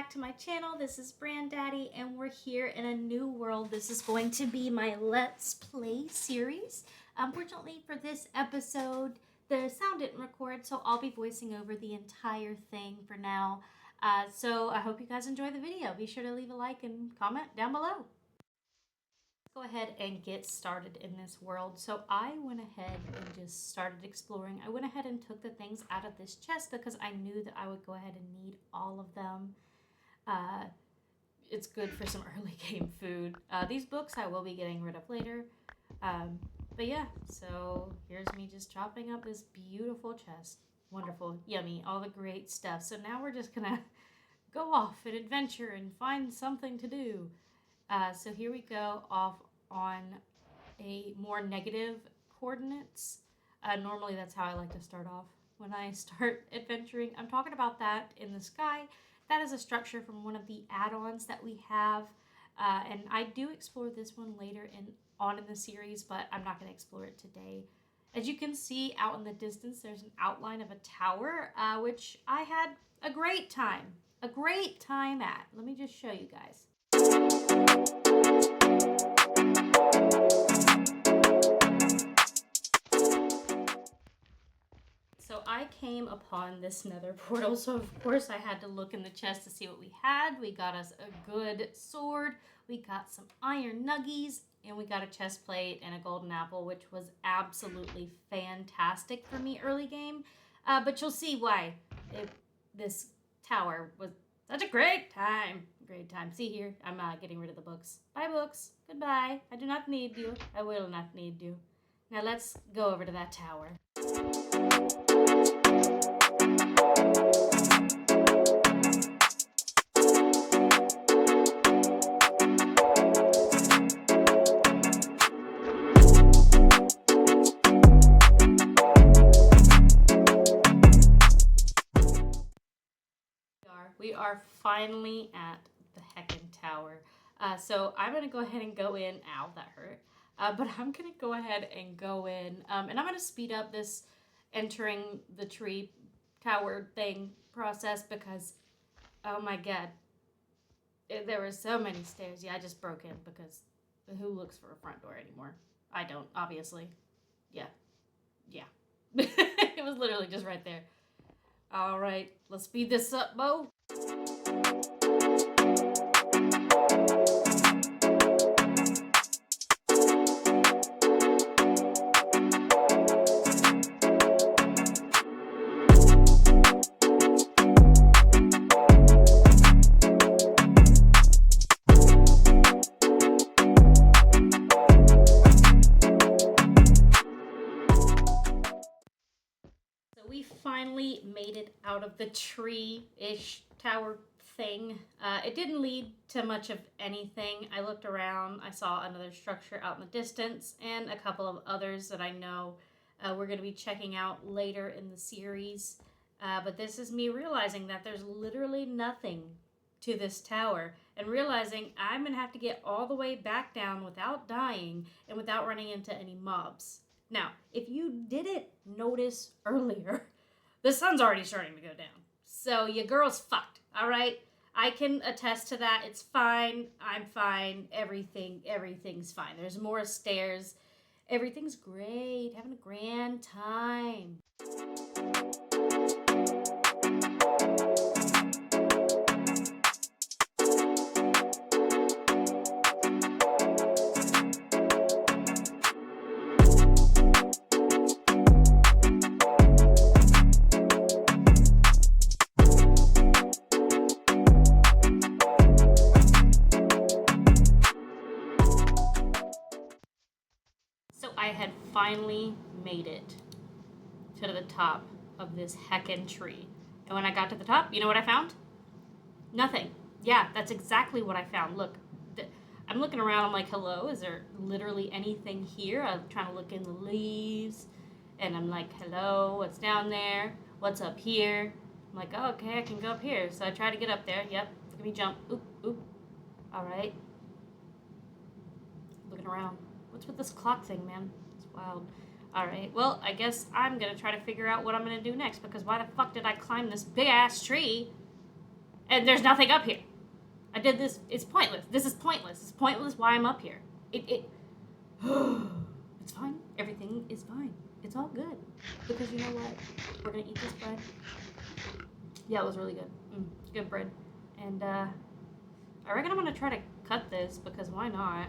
back to my channel. This is Brandaddy, and we're here in a new world. This is going to be my Let's Play series. Unfortunately for this episode, the sound didn't record, so I'll be voicing over the entire thing for now. So I hope you guys enjoy the video. Be sure to leave a like and comment down below. Go ahead and get started in this world. So I went ahead and just started exploring. I went ahead and took the things out of this chest because I knew that I would go ahead and need all of them. It's good for some early game food. These books I will be getting rid of later. But yeah, so here's me just chopping up this beautiful chest. Wonderful, yummy, all the great stuff. So now we're just gonna go off and adventure and find something to do. So here we go off on a more negative coordinates. Normally that's how I like to start off when I start adventuring. I'm talking about that in the sky. That is a structure from one of the add-ons that we have. And I do explore this one later on in the series, but I'm not going to explore it today. As you can see out in the distance, there's an outline of a tower, which I had a great time at. Let me just show you guys. So I came upon this nether portal, so of course I had to look in the chest to see what we had. We got us a good sword, we got some iron nuggies, and we got a chest plate and a golden apple, which was absolutely fantastic for me early game. But you'll see why this tower was such a great time. See here, I'm getting rid of the books. Bye books, goodbye. I do not need you. I will not need you. Now let's go over to that tower. We are finally at the heckin' tower. So I'm going to go ahead and go in. Ow, that hurt. But I'm going to go ahead and go in. And I'm going to speed up this entering the tree tower thing process because, oh my god, there were so many stairs. Yeah, I just broke in because who looks for a front door anymore? I don't, obviously. Yeah. It was literally just right there. All right, let's speed this up, Bo. We finally made it out of the tree-ish tower thing. It didn't lead to much of anything. I looked around, I saw another structure out in the distance, and a couple of others that I know we're going to be checking out later in the series. But this is me realizing that there's literally nothing to this tower, and realizing I'm going to have to get all the way back down without dying and without running into any mobs. Now, if you didn't notice earlier, the sun's already starting to go down. So your girl's fucked, all right? I can attest to that. It's fine. I'm fine. Everything's fine. There's more stairs. Everything's great. Having a grand time. I had finally made it to the top of this heckin' tree. And when I got to the top, you know what I found? Nothing. Yeah, that's exactly what I found. Look, I'm looking around, I'm like, hello, is there literally anything here? I'm trying to look in the leaves, and I'm like, hello, what's down there? What's up here? I'm like, oh, okay, I can go up here. So I try to get up there. Yep, look at me jump. Oop, oop. All right. Looking around. What's with this clock thing, man? It's wild. Alright, well, I guess I'm gonna try to figure out what I'm gonna do next, because why the fuck did I climb this big-ass tree And there's nothing up here. I did this. It's pointless. This is pointless. It's pointless why I'm up here. It it's fine. Everything is fine. It's all good. Because you know what? We're gonna eat this bread. Yeah, it was really good. Good bread. And I reckon I'm gonna try to cut this because why not?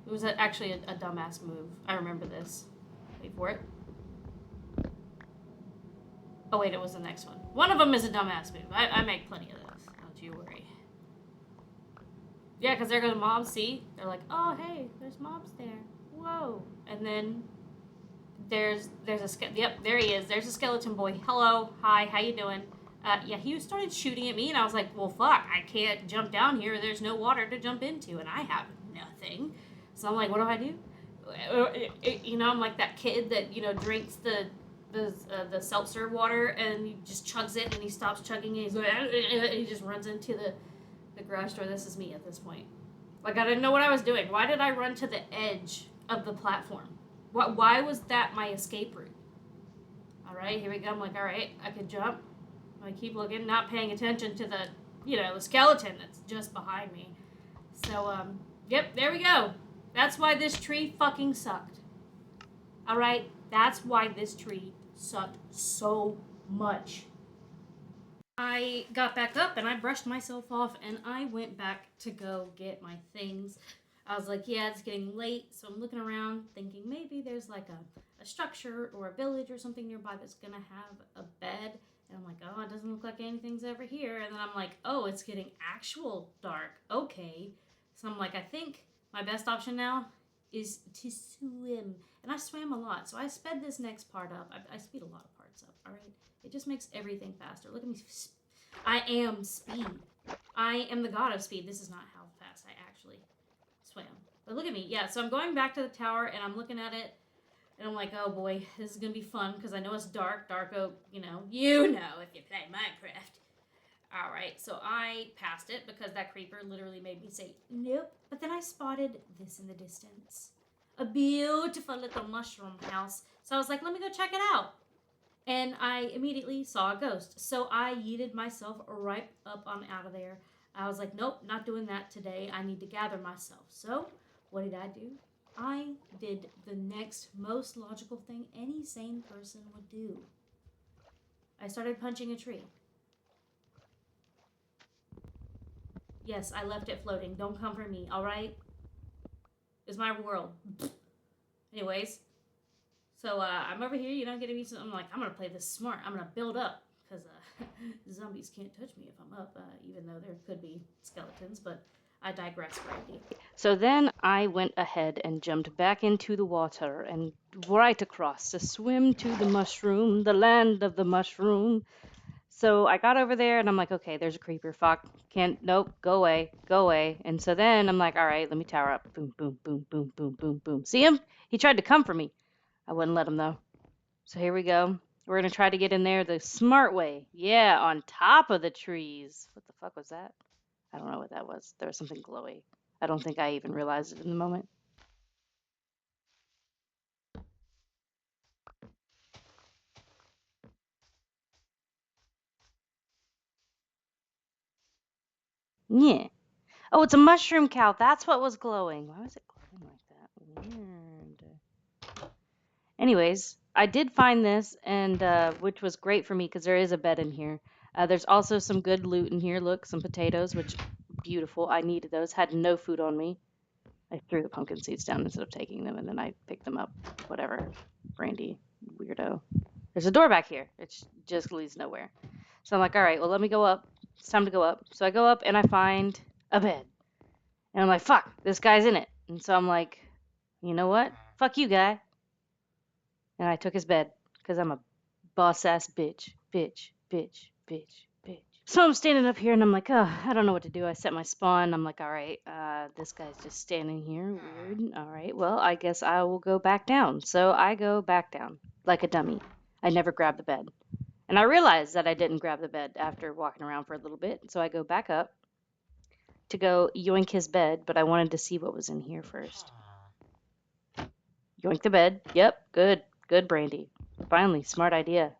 It was actually a dumbass move. I remember this. Wait for it. Oh wait, it was the next one. One of them is a dumbass move. I make plenty of those. Don't you worry. Yeah, because there go the mobs. See, they're like, oh hey, there's mobs there. Whoa, and then there's a yep, there he is. There's a skeleton boy. Hello, hi, how you doing? Yeah, he started shooting at me, and I was like, well, fuck, I can't jump down here. There's no water to jump into, and I have nothing. So I'm like, what do I do? You know, I'm like that kid that drinks the seltzer water and he just chugs it and he stops chugging it. He's like, and he just runs into the garage door. This is me at this point. Like I didn't know what I was doing. Why did I run to the edge of the platform? Why was that my escape route? All right, here we go. I'm like, all right, I could jump. I keep looking, not paying attention to the skeleton that's just behind me. So yep, there we go. That's why this tree fucking sucked. All right, that's why this tree sucked so much. I got back up and I brushed myself off and I went back to go get my things. I was like, yeah, it's getting late, so I'm looking around thinking maybe there's like a structure or a village or something nearby that's gonna have a bed. And I'm like, oh, it doesn't look like anything's ever here. And then I'm like, oh, it's getting actual dark. Okay. So I'm like, I think my best option now is to swim. And I swam a lot, so I sped this next part up. I speed a lot of parts up, all right? It just makes everything faster. Look at me. I am speed. I am the god of speed. This is not how fast I actually swam. But look at me. Yeah, so I'm going back to the tower, and I'm looking at it, and I'm like, oh boy, this is going to be fun, because I know it's dark. Dark oak, you know if you play Minecraft. All right, so I passed it because that creeper literally made me say, nope. But then I spotted this in the distance. A beautiful little mushroom house. So I was like, let me go check it out. And I immediately saw a ghost. So I yeeted myself right up on out of there. I was like, nope, not doing that today. I need to gather myself. So what did I do? I did the next most logical thing any sane person would do. I started punching a tree. Yes, I left it floating. Don't come for me, alright? It's my world. Anyways, so I'm over here, getting me some. I'm like, I'm gonna play this smart. I'm gonna build up. Because zombies can't touch me if I'm up, even though there could be skeletons, but I digress, Brandy. So then I went ahead and jumped back into the water and right across to swim to the mushroom, the land of the mushroom. So I got over there and I'm like, okay, there's a creeper. Fuck. Nope, go away, go away. And so then I'm like, all right, let me tower up. Boom, boom, boom, boom, boom, boom, boom. See him? He tried to come for me. I wouldn't let him though. So here we go. We're going to try to get in there the smart way. Yeah, on top of the trees. What the fuck was that? I don't know what that was. There was something glowy. I don't think I even realized it in the moment. Yeah. Oh, it's a mushroom cow. That's what was glowing. Why was it glowing like that? Weird. Anyways, I did find this, and which was great for me because there is a bed in here. There's also some good loot in here. Look, some potatoes, which beautiful. I needed those. Had no food on me. I threw the pumpkin seeds down instead of taking them, and then I picked them up. Whatever. Brandy, weirdo. There's a door back here. It just leads nowhere. So I'm like, all right, well, let me go up. It's time to go up. So I go up, and I find a bed. And I'm like, fuck, this guy's in it. And so I'm like, you know what? Fuck you, guy. And I took his bed, because I'm a boss-ass bitch. Bitch, bitch, bitch, bitch. So I'm standing up here and I'm like, oh, I don't know what to do. I set my spawn. I'm like, all right, this guy's just standing here. Weird. All right, well, I guess I will go back down. So I go back down like a dummy. I never grabbed the bed. And I realized that I didn't grab the bed after walking around for a little bit. So I go back up to go yoink his bed, but I wanted to see what was in here first. Yoink the bed. Yep, good. Good, Brandy. Finally, smart idea.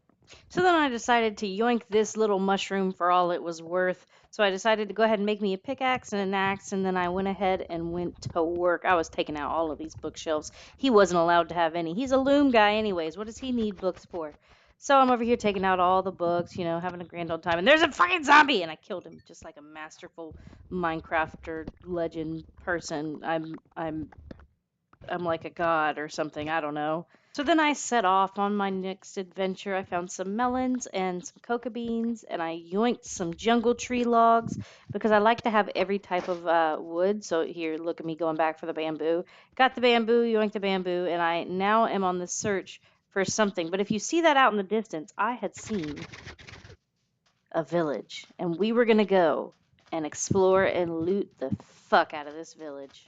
So then I decided to yoink this little mushroom for all it was worth. So I decided to go ahead and make me a pickaxe and an axe, and then I went ahead and went to work. I was taking out all of these bookshelves. He wasn't allowed to have any. He's a loom guy, anyways. What does he need books for? So I'm over here taking out all the books, having a grand old time. And there's a fucking zombie, and I killed him just like a masterful Minecrafter legend person. I'm like a god or something. I don't know. So then I set off on my next adventure. I found some melons and some coca beans, and I yoinked some jungle tree logs because I like to have every type of wood. So here, look at me going back for the bamboo. Got the bamboo, yoinked the bamboo, and I now am on the search for something. But if you see that out in the distance, I had seen a village, and we were gonna go and explore and loot the fuck out of this village.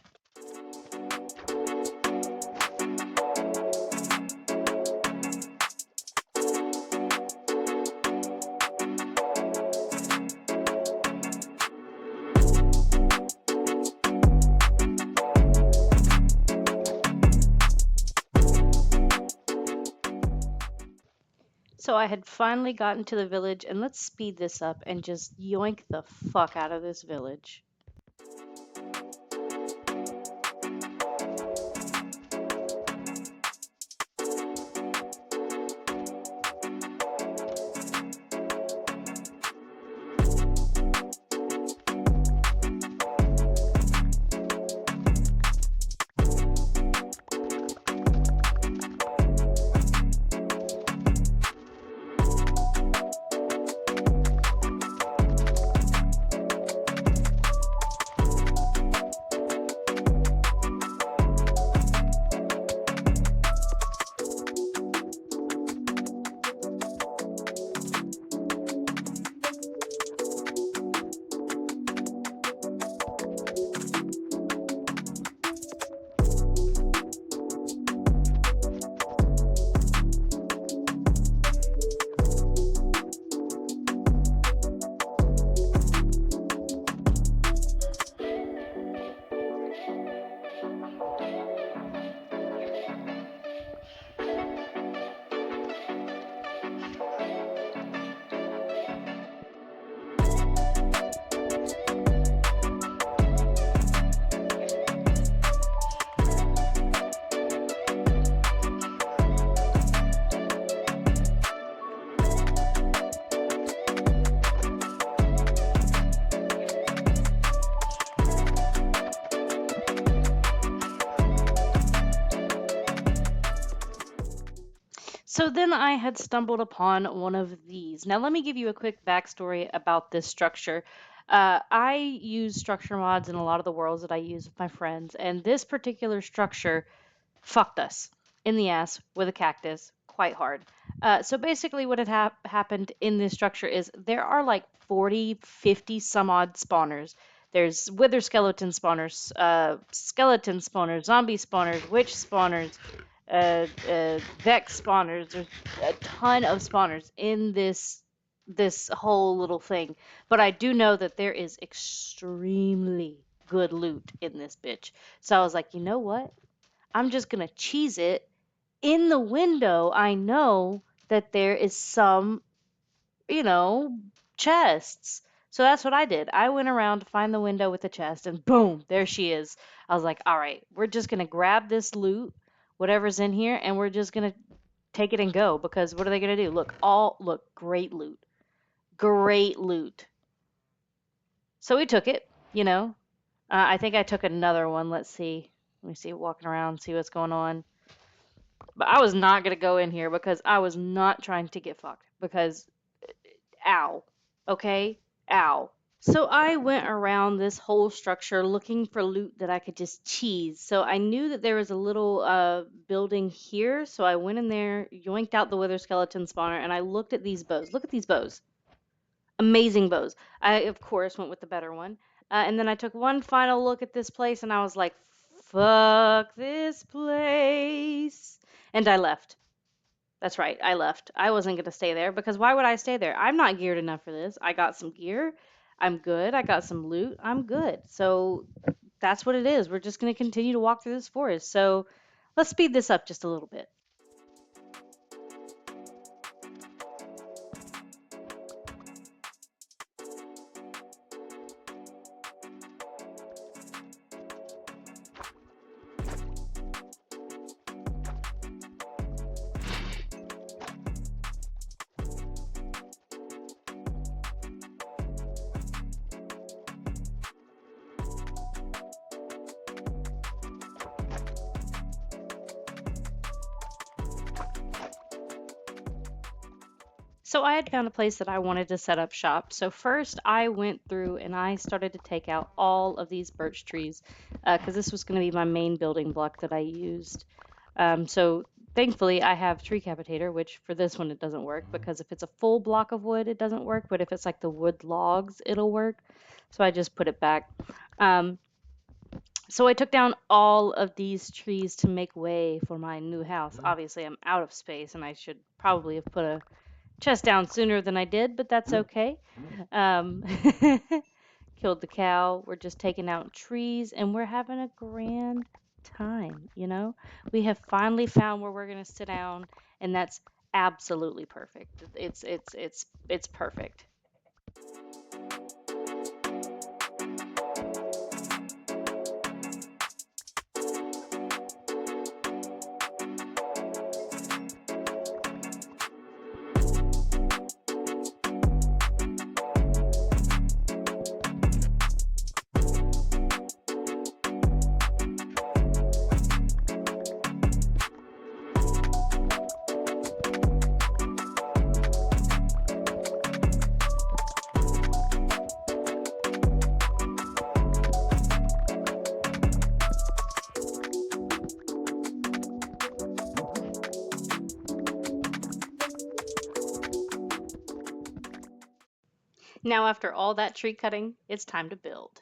So I had finally gotten to the village, and let's speed this up and just yoink the fuck out of this village. So then I had stumbled upon one of these. Now, let me give you a quick backstory about this structure. I use structure mods in a lot of the worlds that I use with my friends, and this particular structure fucked us in the ass with a cactus quite hard. So basically, what had happened in this structure is there are like 40, 50 some odd spawners. There's wither skeleton spawners, skeleton spawners, zombie spawners, witch spawners, vex spawners. There's a ton of spawners in this whole little thing. But I do know that there is extremely good loot in this bitch. So I was like, you know what? I'm just gonna cheese it. In the window, I know that there is some, you know, chests. So that's what I did. I went around to find the window with the chest, and boom, there she is. I was like, all right, we're just gonna grab this loot, whatever's in here, and we're just gonna take it and go because what are they gonna do? Look, great loot, great loot. So we took it, you know. I think I took another one. Let's see. Let me see, walking around, see what's going on. But I was not going to go in here because I was not trying to get fucked. Because, ow. Okay? Ow. So I went around this whole structure looking for loot that I could just cheese. So I knew that there was a little building here. So I went in there, yoinked out the wither skeleton spawner, and I looked at these bows. Look at these bows. Amazing bows. I, of course, went with the better one. And then I took one final look at this place and I was like, fuck this place. And I left. That's right, I left. I wasn't going to stay there because why would I stay there? I'm not geared enough for this. I got some gear. I'm good. I got some loot. I'm good. So that's what it is. We're just going to continue to walk through this forest. So let's speed this up just a little bit. So I had found a place that I wanted to set up shop. So first I went through and I started to take out all of these birch trees because this was going to be my main building block that I used. So thankfully I have tree capitator, which for this one it doesn't work because if it's a full block of wood, it doesn't work. But if it's like the wood logs, it'll work. So I just put it back. Um, so I took down all of these trees to make way for my new house. Obviously, I'm out of space and I should probably have put a chest down sooner than I did, but that's okay. Um, killed the cow. We're just taking out trees and we're having a grand time, you know? We have finally found where we're going to sit down and that's absolutely perfect. It's perfect. Now after all that tree cutting, it's time to build.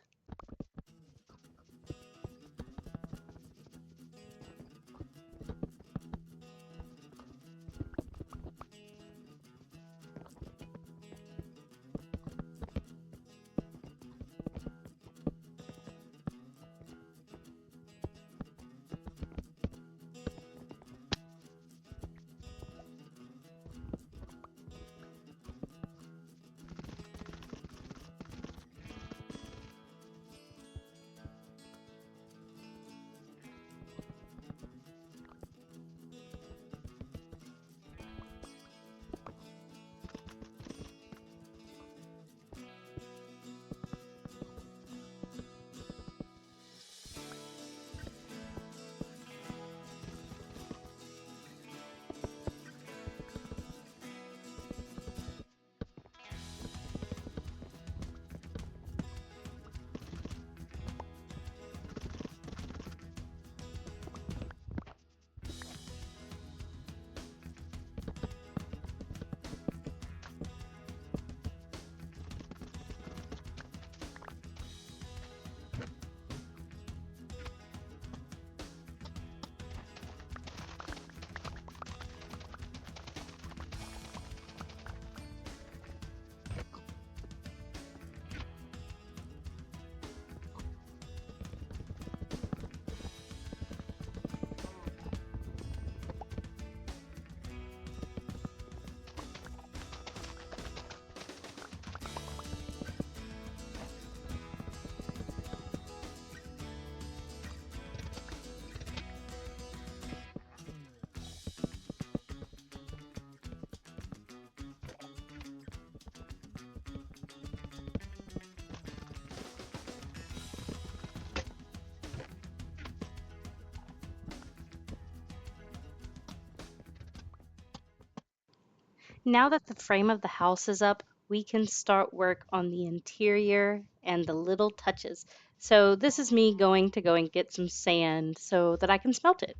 Now that the frame of the house is up, we can start work on the interior and the little touches. So this is me going to go and get some sand so that I can smelt it.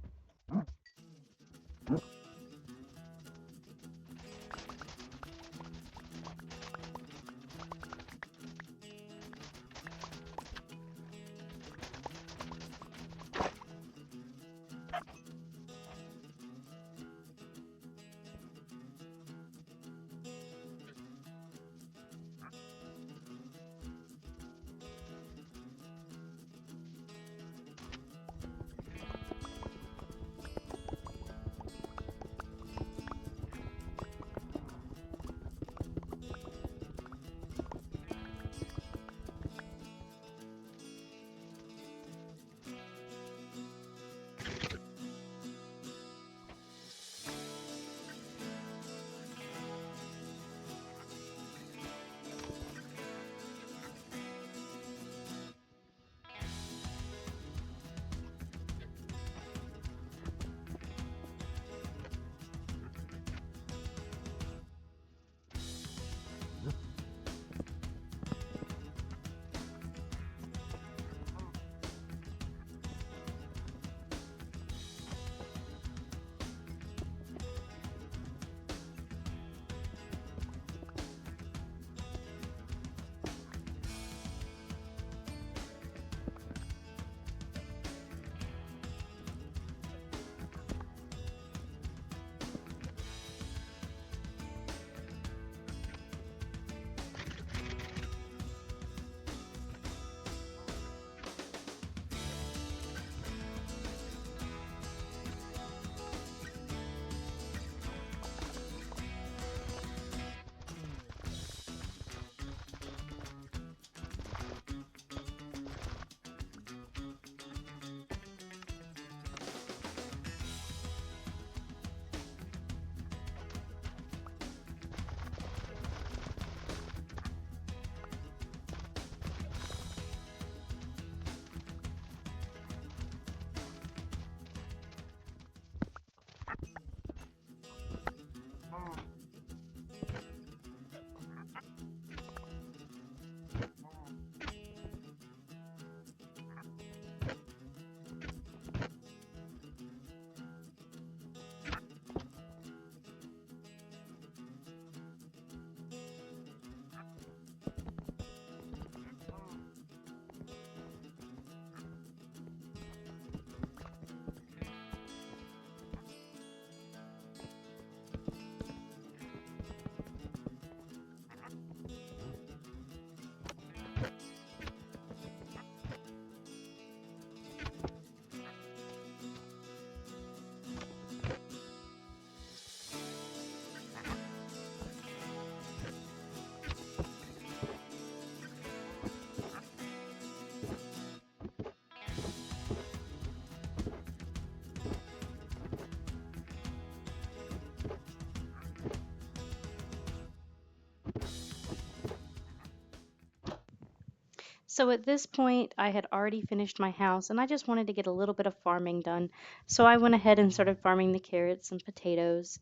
So at this point, I had already finished my house and I just wanted to get a little bit of farming done. So I went ahead and started farming the carrots and potatoes.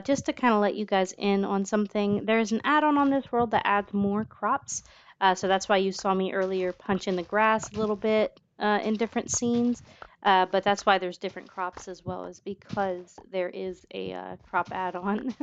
Just to kind of let you guys in on something, there's an add-on on this world that adds more crops. So that's why you saw me earlier punch in the grass a little bit in different scenes. But that's why there's different crops as well, is because there is a crop add-on.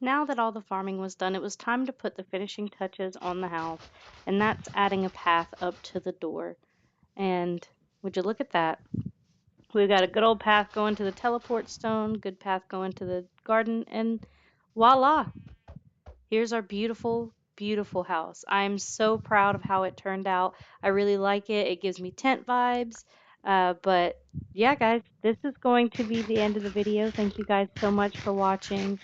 Now that all the farming was done, it was time to put the finishing touches on the house, and that's adding a path up to the door. And would you look at that? We've got a good old path going to the teleport stone, good path going to the garden, and voila! Here's our beautiful, beautiful house. I'm so proud of how it turned out. I really like it. It gives me tent vibes. But yeah, guys, this is going to be the end of the video. Thank you guys so much for watching.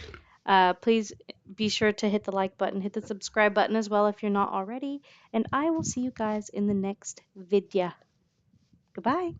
Please be sure to hit the like button, hit the subscribe button as well if you're not already. And I will see you guys in the next video. Goodbye.